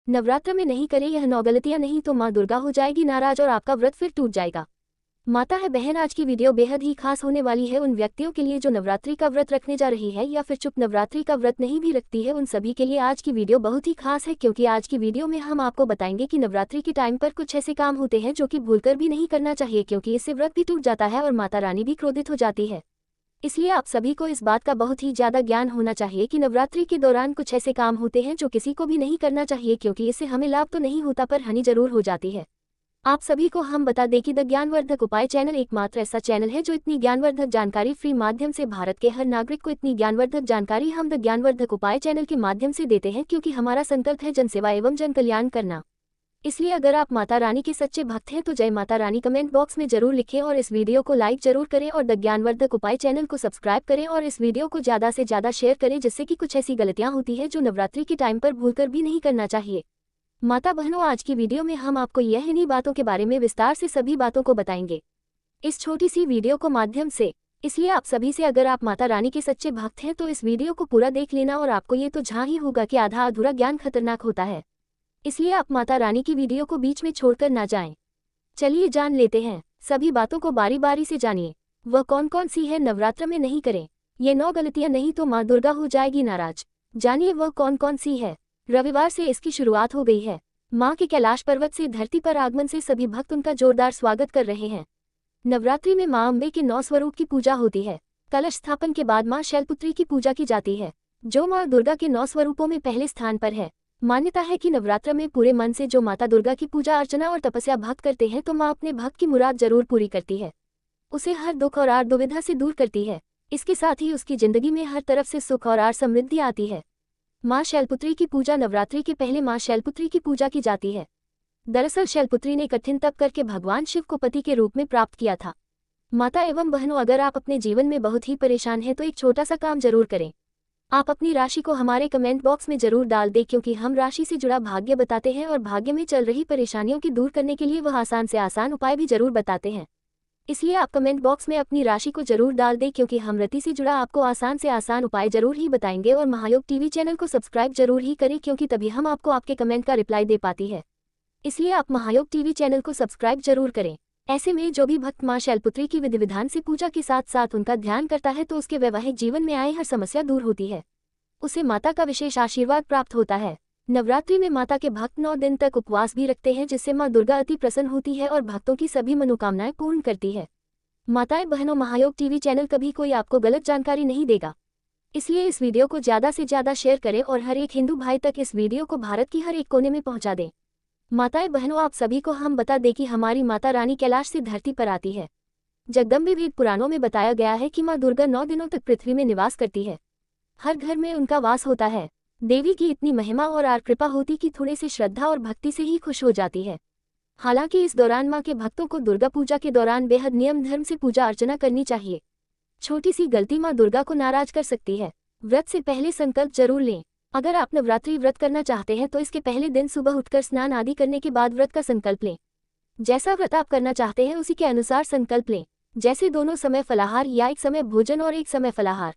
नवरात्र में नहीं करें यह 9 गलतियां, नहीं तो माँ दुर्गा हो जाएगी नाराज और आपका व्रत फिर टूट जाएगा। माता है बहन, आज की वीडियो बेहद ही खास होने वाली है उन व्यक्तियों के लिए जो नवरात्रि का व्रत रखने जा रही है या फिर चुप नवरात्रि का व्रत नहीं भी रखती है, उन सभी के लिए आज की वीडियो बहुत ही खास है, क्योंकि आज की वीडियो में हम आपको बताएंगे कि नवरात्रि के टाइम पर कुछ ऐसे काम होते हैं जो कि भूलकर भी नहीं करना चाहिए, क्योंकि इससे व्रत भी टूट जाता है और माता रानी भी क्रोधित हो जाती है। इसलिए आप सभी को इस बात का बहुत ही ज्यादा ज्ञान होना चाहिए कि नवरात्रि के दौरान कुछ ऐसे काम होते हैं जो किसी को भी नहीं करना चाहिए, क्योंकि इससे हमें लाभ तो नहीं होता पर हानि जरूर हो जाती है। आप सभी को हम बता दें कि द ज्ञानवर्धक उपाय चैनल एकमात्र ऐसा चैनल है जो इतनी ज्ञानवर्धक जानकारी फ्री माध्यम से भारत के हर नागरिक को इतनी ज्ञानवर्धक जानकारी हम द ज्ञानवर्धक उपाय चैनल के माध्यम से देते हैं, क्योंकि हमारा संकल्प है जनसेवा एवं जन कल्याण करना। इसलिए अगर आप माता रानी के सच्चे भक्त हैं तो जय माता रानी कमेंट बॉक्स में जरूर लिखें और इस वीडियो को लाइक जरूर करें और द ज्ञानवर्धक उपाय चैनल को सब्सक्राइब करें और इस वीडियो को ज्यादा से ज्यादा शेयर करें, जिससे कि कुछ ऐसी गलतियां होती है जो नवरात्रि के टाइम पर भूलकर भी नहीं करना चाहिए। माता बहनों, आज की वीडियो में हम आपको यह इन्हीं बातों के बारे में विस्तार से सभी बातों को बताएंगे इस छोटी सी वीडियो को माध्यम से। इसलिए आप सभी से अगर आप माता रानी के सच्चे भक्त हैं तो इस वीडियो को पूरा देख लेना और आपको ये तो जहाँ ही होगा कि आधा अधूरा ज्ञान खतरनाक होता है, इसलिए आप माता रानी की वीडियो को बीच में छोड़कर ना जाएं। चलिए जान लेते हैं सभी बातों को बारी बारी से। जानिए वह कौन कौन सी है नवरात्र में नहीं करें ये 9 गलतियां, नहीं तो माँ दुर्गा हो जाएगी नाराज। जानिए वह कौन कौन सी है। रविवार से इसकी शुरुआत हो गई है। माँ के कैलाश पर्वत से धरती पर आगमन से सभी भक्त उनका जोरदार स्वागत कर रहे हैं। नवरात्रि में माँ अम्बे के 9 स्वरूप की पूजा होती है। कलश स्थापन के बाद माँ शैलपुत्री की पूजा की जाती है, जो माँ दुर्गा के 9 स्वरूपों में पहले स्थान पर है। मान्यता है कि नवरात्र में पूरे मन से जो माता दुर्गा की पूजा अर्चना और तपस्या भक्त करते हैं तो माँ अपने भक्त की मुराद जरूर पूरी करती है, उसे हर दुख और आर दुविधा से दूर करती है। इसके साथ ही उसकी जिंदगी में हर तरफ से सुख और आर समृद्धि आती है। माँ शैलपुत्री की पूजा नवरात्रि के पहले माँ शैलपुत्री की पूजा की जाती है। दरअसल शैलपुत्री ने कठिन तप करके भगवान शिव को पति के रूप में प्राप्त किया था। माता एवं बहनों, अगर आप अपने जीवन में बहुत ही परेशान हैं तो एक छोटा सा काम जरूर करें। आप अपनी राशि को हमारे कमेंट बॉक्स में जरूर डाल दें, क्योंकि हम राशि से जुड़ा भाग्य बताते हैं और भाग्य में चल रही परेशानियों की दूर करने के लिए वह आसान से आसान उपाय भी जरूर बताते हैं। इसलिए आप कमेंट बॉक्स में अपनी राशि को जरूर डाल दें, क्योंकि हम रति से जुड़ा आपको आसान से आसान उपाय जरूर ही बताएंगे। और महायोग टीवी चैनल को सब्सक्राइब जरूर ही करें, क्योंकि तभी हम आपको आपके कमेंट का रिप्लाई दे पाती है। इसलिए आप महायोग टीवी चैनल को सब्सक्राइब जरूर करें। ऐसे में जो भी भक्त माँ शैलपुत्री की विधि विधान से पूजा के साथ साथ उनका ध्यान करता है तो उसके वैवाहिक जीवन में आए हर समस्या दूर होती है, उसे माता का विशेष आशीर्वाद प्राप्त होता है। नवरात्रि में माता के भक्त 9 दिन तक उपवास भी रखते हैं, जिससे माँ दुर्गा अति प्रसन्न होती है और भक्तों की सभी मनोकामनाएं पूर्ण करती है। माताएं बहनों, महायोग टीवी चैनल कभी कोई आपको गलत जानकारी नहीं देगा, इसलिए इस वीडियो को ज्यादा से ज्यादा शेयर करें और हर एक हिंदू भाई तक इस वीडियो को भारत की हर एक कोने में पहुंचा दें। माताएं बहनों, आप सभी को हम बता दें कि हमारी माता रानी कैलाश से धरती पर आती है। जगदम्बे वेद पुराणों में बताया गया है कि माँ दुर्गा 9 दिनों तक पृथ्वी में निवास करती है। हर घर में उनका वास होता है। देवी की इतनी महिमा और आर कृपा होती कि थोड़े से श्रद्धा और भक्ति से ही खुश हो जाती है। हालांकि इस दौरान माँ के भक्तों को दुर्गा पूजा के दौरान बेहद नियम धर्म से पूजा अर्चना करनी चाहिए। छोटी सी गलती माँ दुर्गा को नाराज कर सकती है। व्रत से पहले संकल्प जरूर लें। अगर आप नवरात्रि व्रत करना चाहते हैं तो इसके पहले दिन सुबह उठकर स्नान आदि करने के बाद व्रत का संकल्प लें। जैसा व्रत आप करना चाहते हैं उसी के अनुसार संकल्प लें, जैसे दोनों समय फलाहार या एक समय भोजन और एक समय फलाहार।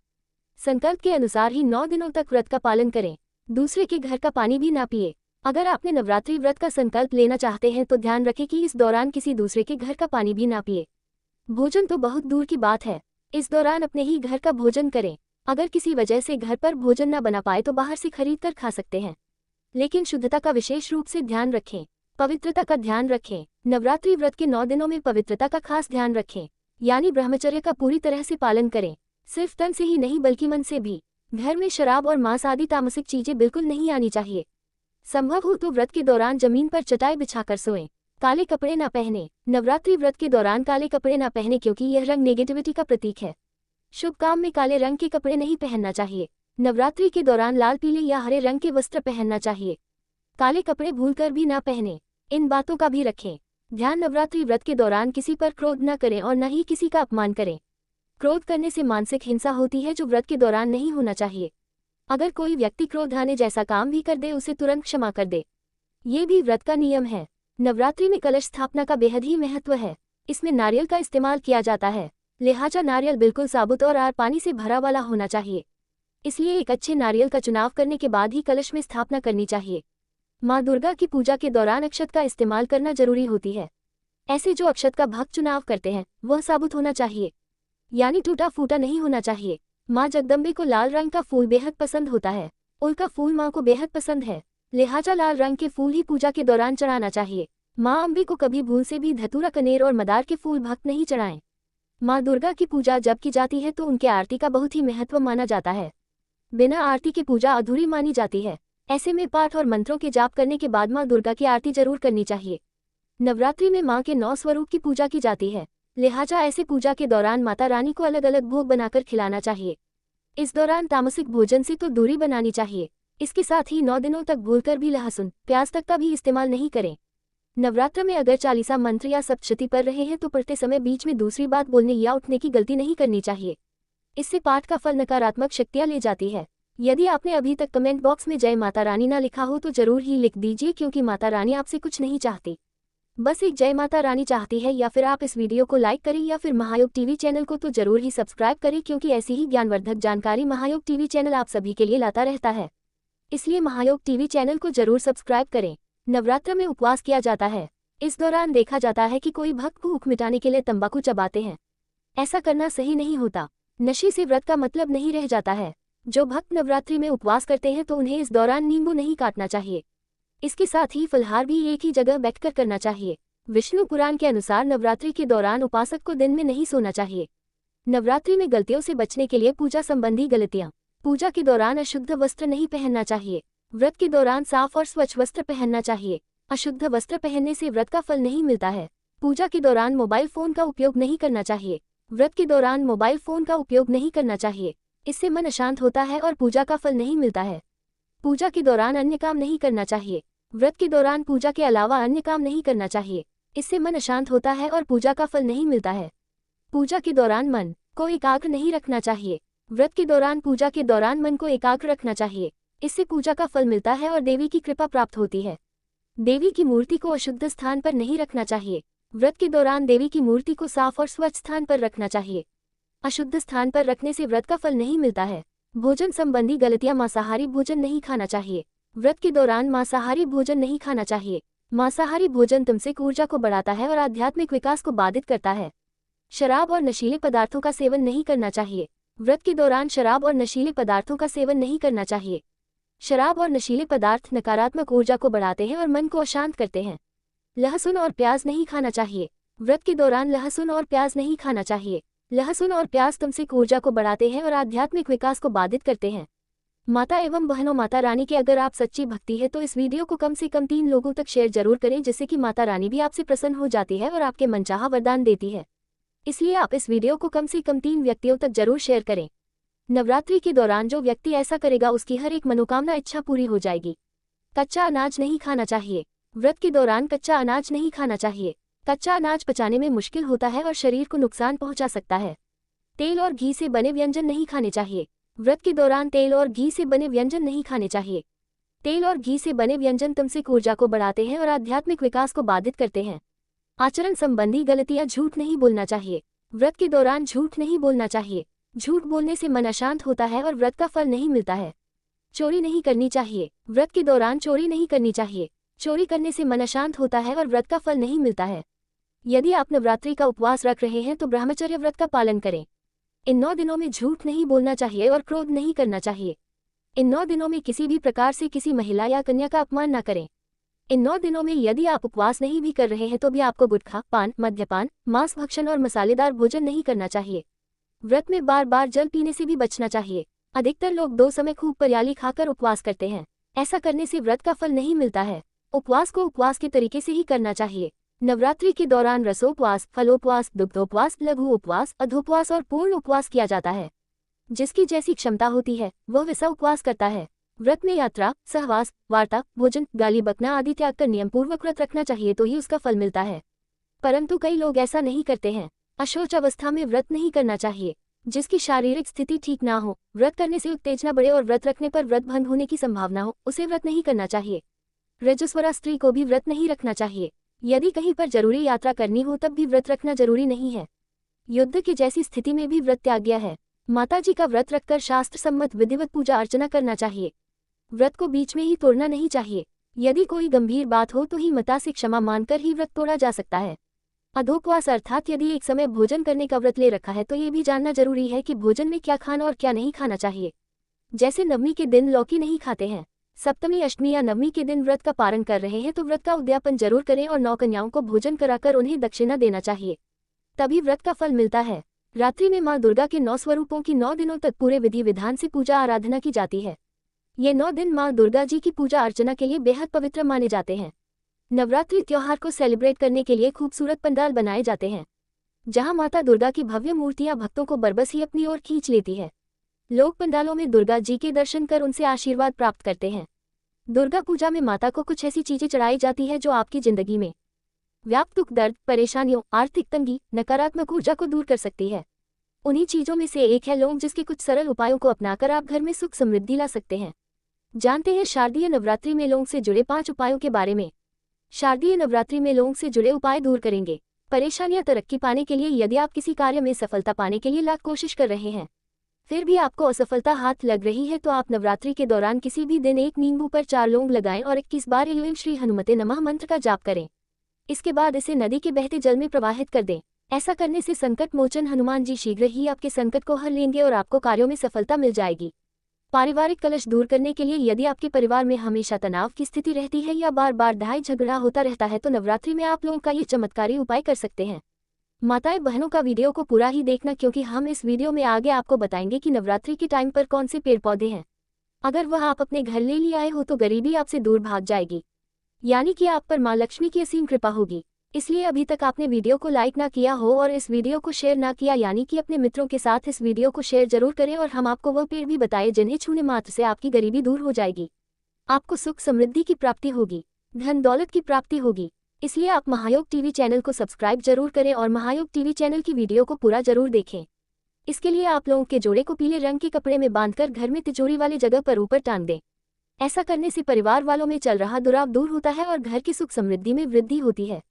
संकल्प के अनुसार ही 9 दिनों तक व्रत का पालन करें। दूसरे के घर का पानी भी ना पिए। अगर आपने नवरात्रि व्रत का संकल्प लेना चाहते हैं तो ध्यान रखें कि इस दौरान किसी दूसरे के घर का पानी भी ना पिए। भोजन तो बहुत दूर की बात है, इस दौरान अपने ही घर का भोजन करें। अगर किसी वजह से घर पर भोजन न बना पाए तो बाहर से खरीद कर खा सकते हैं, लेकिन शुद्धता का विशेष रूप से ध्यान रखें, पवित्रता का ध्यान रखें। नवरात्रि व्रत के 9 दिनों में पवित्रता का खास ध्यान रखें, यानी ब्रह्मचर्य का पूरी तरह से पालन करें। सिर्फ तन से ही नहीं बल्कि मन से भी। घर में शराब और मांस आदि तामसिक चीजें बिल्कुल नहीं आनी चाहिए। संभव हो तो व्रत के दौरान जमीन पर चटाई बिछाकर सोएं। काले कपड़े न पहने। नवरात्रि व्रत के दौरान काले कपड़े न पहने, क्योंकि यह रंग नेगेटिविटी का प्रतीक है। शुभ काम में काले रंग के कपड़े नहीं पहनना चाहिए। नवरात्रि के दौरान लाल, पीले या हरे रंग के वस्त्र पहनना चाहिए। काले कपड़े भूलकर भी ना पहने। इन बातों का भी रखें ध्यान। नवरात्रि व्रत के दौरान किसी पर क्रोध न करें और न ही किसी का अपमान करें। क्रोध करने से मानसिक हिंसा होती है, जो व्रत के दौरान नहीं होना चाहिए। अगर कोई व्यक्ति क्रोध आने जैसा काम भी कर दे उसे तुरंत क्षमा कर दे, ये भी व्रत का नियम है। नवरात्रि में कलश स्थापना का बेहद ही महत्व है। इसमें नारियल का इस्तेमाल किया जाता है, लिहाजा नारियल बिल्कुल साबुत और आर पानी से भरा वाला होना चाहिए। इसलिए एक अच्छे नारियल का चुनाव करने के बाद ही कलश में स्थापना करनी चाहिए। माँ दुर्गा की पूजा के दौरान अक्षत का इस्तेमाल करना जरूरी होती है। ऐसे जो अक्षत का भक्त चुनाव करते हैं वह साबुत होना चाहिए, यानी टूटा फूटा नहीं होना चाहिए। माँ जगदम्बे को लाल रंग का फूल बेहद पसंद होता है। उल का फूल माँ को बेहद पसंद है, लिहाजा लाल रंग के फूल ही पूजा के दौरान चढ़ाना चाहिए। माँ अम्बे को कभी भूल से भी धतूरा, कनेर और मदार के फूल भक्त नहीं चढ़ाएं। माँ दुर्गा की पूजा जब की जाती है तो उनके आरती का बहुत ही महत्व माना जाता है। बिना आरती की पूजा अधूरी मानी जाती है। ऐसे में पाठ और मंत्रों के जाप करने के बाद माँ दुर्गा की आरती जरूर करनी चाहिए। नवरात्रि में माँ के 9 स्वरूप की पूजा की जाती है, लिहाजा ऐसे पूजा के दौरान माता रानी को अलग अलग भोग बनाकर खिलाना चाहिए। इस दौरान तामसिक भोजन से तो दूरी बनानी चाहिए। इसके साथ ही 9 दिनों तक भूलकर भी लहसुन प्याज तक का भी इस्तेमाल नहीं करें। नवरात्र में अगर चालीसा मंत्र या सप्तशती पढ़ रहे हैं तो पढ़ते समय बीच में दूसरी बात बोलने या उठने की गलती नहीं करनी चाहिए। इससे पाठ का फल नकारात्मक शक्तियाँ ले जाती है। यदि आपने अभी तक कमेंट बॉक्स में जय माता रानी ना लिखा हो तो जरूर ही लिख दीजिए, क्योंकि माता रानी आपसे कुछ नहीं चाहती, बस एक जय माता रानी चाहती है। या फिर आप इस वीडियो को लाइक करें या फिर महायोग टीवी चैनल को तो जरूर ही सब्सक्राइब करें, क्योंकि ऐसी ही ज्ञानवर्धक जानकारी महायोग टीवी चैनल आप सभी के लिए लाता रहता है। इसलिए महायोग टीवी चैनल को जरूर सब्सक्राइब करें। नवरात्र में उपवास किया जाता है। इस दौरान देखा जाता है कि कोई भक्त भूख मिटाने के लिए तंबाकू चबाते हैं। ऐसा करना सही नहीं होता। नशे से व्रत का मतलब नहीं रह जाता है। जो भक्त नवरात्रि में उपवास करते हैं तो उन्हें इस दौरान नींबू नहीं काटना चाहिए। इसके साथ ही फलहार भी एक ही जगह बैठकर करना चाहिए। विष्णु पुराण के अनुसार नवरात्रि के दौरान उपासक को दिन में नहीं सोना चाहिए। नवरात्रि में गलतियों से बचने के लिए पूजा संबंधी गलतियां। पूजा के दौरान अशुद्ध वस्त्र नहीं पहनना चाहिए। व्रत के दौरान साफ और स्वच्छ वस्त्र पहनना चाहिए। अशुद्ध वस्त्र पहनने से व्रत का फल नहीं मिलता है। पूजा के दौरान मोबाइल फोन का उपयोग नहीं करना चाहिए। व्रत के दौरान मोबाइल फोन का उपयोग नहीं करना चाहिए। इससे मन अशांत होता है और पूजा का फल नहीं मिलता है। पूजा के दौरान अन्य काम नहीं करना चाहिए। व्रत के दौरान पूजा के अलावा अन्य काम नहीं करना चाहिए। इससे मन अशांत होता है और पूजा का फल नहीं मिलता है। पूजा के दौरान मन को एकाग्र नहीं रखना चाहिए। व्रत के दौरान पूजा के दौरान मन को एकाग्र रखना चाहिए। इससे पूजा का फल मिलता है और देवी की कृपा प्राप्त होती है। देवी की मूर्ति को अशुद्ध स्थान पर नहीं रखना चाहिए। व्रत के दौरान देवी की मूर्ति को साफ और स्वच्छ स्थान पर रखना चाहिए। अशुद्ध स्थान पर रखने से व्रत का फल नहीं मिलता है। भोजन संबंधी गलतियां। मांसाहारी भोजन नहीं खाना चाहिए। व्रत के दौरान मांसाहारी भोजन नहीं खाना चाहिए। मांसाहारी भोजन तुमसे ऊर्जा को बढ़ाता है और आध्यात्मिक विकास को बाधित करता है। शराब और नशीले पदार्थों का सेवन नहीं करना चाहिए। व्रत के दौरान शराब और नशीले पदार्थों का सेवन नहीं करना चाहिए। शराब और नशीले पदार्थ नकारात्मक ऊर्जा को बढ़ाते हैं और मन को अशांत करते हैं। लहसुन और प्याज नहीं खाना चाहिए। व्रत के दौरान लहसुन और प्याज नहीं खाना चाहिए। लहसुन और प्याज तुमसे ऊर्जा को बढ़ाते हैं और आध्यात्मिक विकास को बाधित करते हैं। माता एवं बहनों, माता रानी की अगर आप सच्ची भक्ति है तो इस वीडियो को कम से कम 3 लोगों तक शेयर जरूर करें, जिससे कि माता रानी भी आपसे प्रसन्न हो जाती है और आपके मनचाहा वरदान देती है। इसलिए आप इस वीडियो को कम से कम 3 व्यक्तियों तक जरूर शेयर करें। नवरात्रि के दौरान जो व्यक्ति ऐसा करेगा उसकी हर एक मनोकामना इच्छा पूरी हो जाएगी। कच्चा अनाज नहीं खाना चाहिए। व्रत के दौरान कच्चा अनाज नहीं खाना चाहिए। कच्चा अनाज पचाने में मुश्किल होता है और शरीर को नुकसान पहुंचा सकता है। तेल और घी से बने व्यंजन नहीं खाने चाहिए। व्रत के दौरान तेल और घी से बने व्यंजन नहीं खाने चाहिए। तेल और घी से बने व्यंजन तुमसे ऊर्जा को बढ़ाते हैं और आध्यात्मिक विकास को बाधित करते हैं। आचरण संबंधी गलतियां। झूठ नहीं बोलना चाहिए। व्रत के दौरान झूठ नहीं बोलना चाहिए। झूठ बोलने से मन अशांत होता है और व्रत का फल नहीं मिलता है। चोरी नहीं करनी चाहिए। व्रत के दौरान चोरी नहीं करनी चाहिए। चोरी करने से मन अशांत होता है और व्रत का फल नहीं मिलता है। यदि आप नवरात्रि का उपवास रख रहे हैं तो ब्रह्मचर्य व्रत का पालन करें। इन 9 दिनों में झूठ नहीं बोलना चाहिए और क्रोध नहीं करना चाहिए। इन 9 दिनों में किसी भी प्रकार से किसी महिला या कन्या का अपमान न करें। इन 9 दिनों में यदि आप उपवास नहीं भी कर रहे हैं तो भी आपको गुटखा, पान, मद्यपान, मांस भक्षण और मसालेदार भोजन नहीं करना चाहिए। व्रत में बार बार जल पीने से भी बचना चाहिए। अधिकतर लोग 2 समय खूब परियाली खाकर उपवास करते हैं। ऐसा करने से व्रत का फल नहीं मिलता है। उपवास को उपवास के तरीके से ही करना चाहिए। नवरात्रि के दौरान रसोपवास, फलोपवास, दुग्धोपवास, लघु उपवास, अधोपवास और पूर्ण उपवास किया जाता है। जिसकी जैसी क्षमता होती है वह वैसा उपवास करता है। व्रत में यात्रा, सहवास, वार्ता, भोजन, गाली बकना आदि त्याग कर नियम पूर्वक व्रत रखना चाहिए तो ही उसका फल मिलता है। परंतु कई लोग ऐसा नहीं करते हैं। अशौच अवस्था में व्रत नहीं करना चाहिए। जिसकी शारीरिक स्थिति ठीक ना हो, व्रत करने से उत्तेजना बढ़े और व्रत रखने पर व्रत भंग होने की संभावना हो, उसे व्रत नहीं करना चाहिए। रजस्वला स्त्री को भी व्रत नहीं रखना चाहिए। यदि कहीं पर जरूरी यात्रा करनी हो तब भी व्रत रखना जरूरी नहीं है। युद्ध की जैसी स्थिति में भी व्रत त्याज्य है। माताजी का व्रत रखकर शास्त्र सम्मत विधिवत पूजा अर्चना करना चाहिए। व्रत को बीच में ही तोड़ना नहीं चाहिए। यदि कोई गंभीर बात हो तो ही माता से क्षमा मानकर ही व्रत तोड़ा जा सकता है। अधोपवास अर्थात यदि एक समय भोजन करने का व्रत ले रखा है तो ये भी जानना जरूरी है कि भोजन में क्या खाना और क्या नहीं खाना चाहिए। जैसे नवमी के दिन लौकी नहीं खाते हैं, सप्तमी अष्टमी या नवमी के दिन व्रत का पारण कर रहे हैं तो व्रत का उद्यापन जरूर करें और 9 कन्याओं को भोजन कराकर उन्हें दक्षिणा देना चाहिए, तभी व्रत का फल मिलता है। रात्रि में मां दुर्गा के 9 स्वरूपों की 9 दिनों तक पूरे विधि विधान से पूजा आराधना की जाती है। ये 9 दिन मां दुर्गा जी की पूजा अर्चना के लिए बेहद पवित्र माने जाते हैं। नवरात्रि त्योहार को सेलिब्रेट करने के लिए खूबसूरत पंडाल बनाए जाते हैं, जहां माता दुर्गा की भव्य मूर्तियां भक्तों को बरबस ही अपनी ओर खींच लेती है। लोग पंडालों में दुर्गा जी के दर्शन कर उनसे आशीर्वाद प्राप्त करते हैं। दुर्गा पूजा में माता को कुछ ऐसी चीजें चढ़ाई जाती है जो आपकी जिंदगी में व्याप्त दुख, दर्द, परेशानियों, आर्थिक तंगी, नकारात्मक ऊर्जा को दूर कर सकती है। उन्हीं चीजों में से एक है लौंग, जिसके कुछ सरल उपायों को अपनाकर आप घर में सुख समृद्धि ला सकते हैं। जानते हैं शारदीय नवरात्रि में लौंग से जुड़े 5 उपायों के बारे में। शारदीय नवरात्रि में लौंग से जुड़े उपाय दूर करेंगे परेशानियां तरक्की पाने के लिए। यदि आप किसी कार्य में सफलता पाने के लिए लाख कोशिश कर रहे हैं, फिर भी आपको असफलता हाथ लग रही है, तो आप नवरात्रि के दौरान किसी भी दिन एक नींबू पर 4 लौंग लगाएं और 21 बार ऐं श्री हनुमते नमः मंत्र का जाप करें। इसके बाद इसे नदी के बहते जल में प्रवाहित कर दें। ऐसा करने से संकट मोचन हनुमान जी शीघ्र ही आपके संकट को हर लेंगे और आपको कार्यों में सफलता मिल जाएगी। पारिवारिक कलश दूर करने के लिए यदि आपके परिवार में हमेशा तनाव की स्थिति रहती है या बार बार लड़ाई झगड़ा होता रहता है तो नवरात्रि में आप लोगों का ये चमत्कारी उपाय कर सकते हैं। माताएं बहनों का वीडियो को पूरा ही देखना, क्योंकि हम इस वीडियो में आगे आपको बताएंगे कि नवरात्रि के टाइम पर कौन से पेड़ पौधे हैं, अगर वह आप अपने घर ले लिए आए हो तो गरीबी आपसे दूर भाग जाएगी, यानी कि आप पर मां लक्ष्मी की असीम कृपा होगी। इसलिए अभी तक आपने वीडियो को लाइक ना किया हो और इस वीडियो को शेयर ना किया, यानी कि अपने मित्रों के साथ इस वीडियो को शेयर जरूर करें और हम आपको वह पेड़ भी बताए जिन्हें छूने मात्र से आपकी गरीबी दूर हो जाएगी, आपको सुख समृद्धि की प्राप्ति होगी, धन दौलत की प्राप्ति होगी। इसलिए आप महायोग टीवी चैनल को सब्सक्राइब जरूर करें और महायोग टीवी चैनल की वीडियो को पूरा जरूर देखें। इसके लिए आप लोगों के जोड़े को पीले रंग के कपड़े में बांधकर घर में तिजोरी वाली जगह पर ऊपर टांग दें। ऐसा करने से परिवार वालों में चल रहा दुराव दूर होता है और घर की सुख समृद्धि में वृद्धि होती है।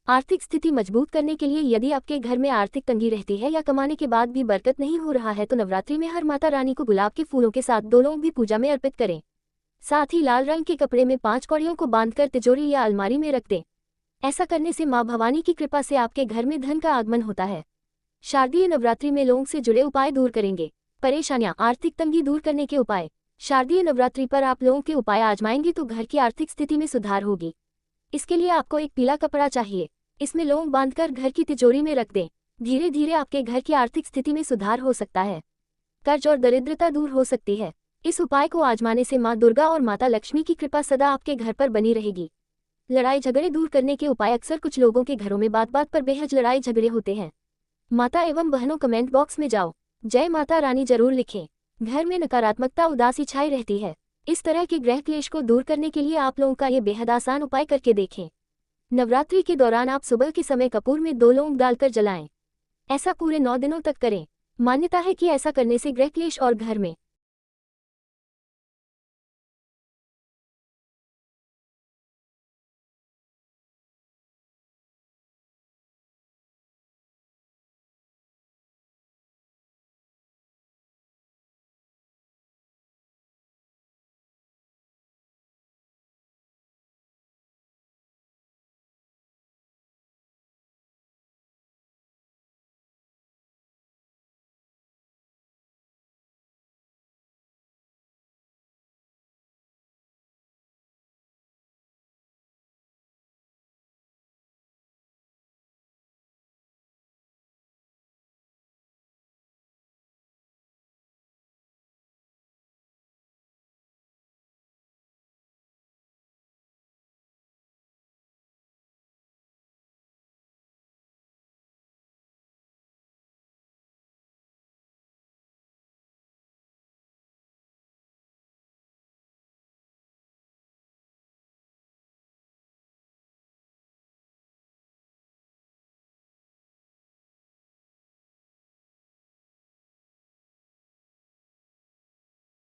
आर्थिक स्थिति मजबूत करने के लिए यदि आपके घर में आर्थिक तंगी रहती है या कमाने के बाद भी बरकत नहीं हो रहा है तो नवरात्रि में हर माता रानी को गुलाब के फूलों के साथ 2 लौंग भी पूजा में अर्पित करें। साथ ही लाल रंग के कपड़े में 5 कौड़ियों को बांधकर तिजोरी या अलमारी में रख दें। ऐसा करने से मां भवानी की कृपा से आपके घर में धन का आगमन होता है। शारदीय नवरात्रि में लौंग से जुड़े उपाय दूर करेंगे परेशानियां, आर्थिक तंगी दूर करने के उपाय। शारदीय नवरात्रि पर आप लौंग के उपाय आजमाएंगे तो घर की आर्थिक स्थिति में सुधार होगी। इसके लिए आपको एक पीला कपड़ा चाहिए, इसमें लौंग बांधकर घर की तिजोरी में रख दें। धीरे धीरे आपके घर की आर्थिक स्थिति में सुधार हो सकता है, कर्ज और दरिद्रता दूर हो सकती है। इस उपाय को आजमाने से मां दुर्गा और माता लक्ष्मी की कृपा सदा आपके घर पर बनी रहेगी। लड़ाई झगड़े दूर करने के उपाय। अक्सर कुछ लोगों के घरों में बात बात पर बेहद लड़ाई झगड़े होते हैं। माता एवं बहनों कमेंट बॉक्स में जाओ जय माता रानी जरूर लिखें। घर में नकारात्मकता उदासी छाई रहती है। इस तरह के ग्रह क्लेश को दूर करने के लिए आप लोगों का ये बेहद आसान उपाय करके देखें। नवरात्रि के दौरान आप सुबह के समय कपूर में 2 लौंग डालकर जलाएं। ऐसा पूरे 9 दिनों तक करें। मान्यता है कि ऐसा करने से ग्रह क्लेश और घर में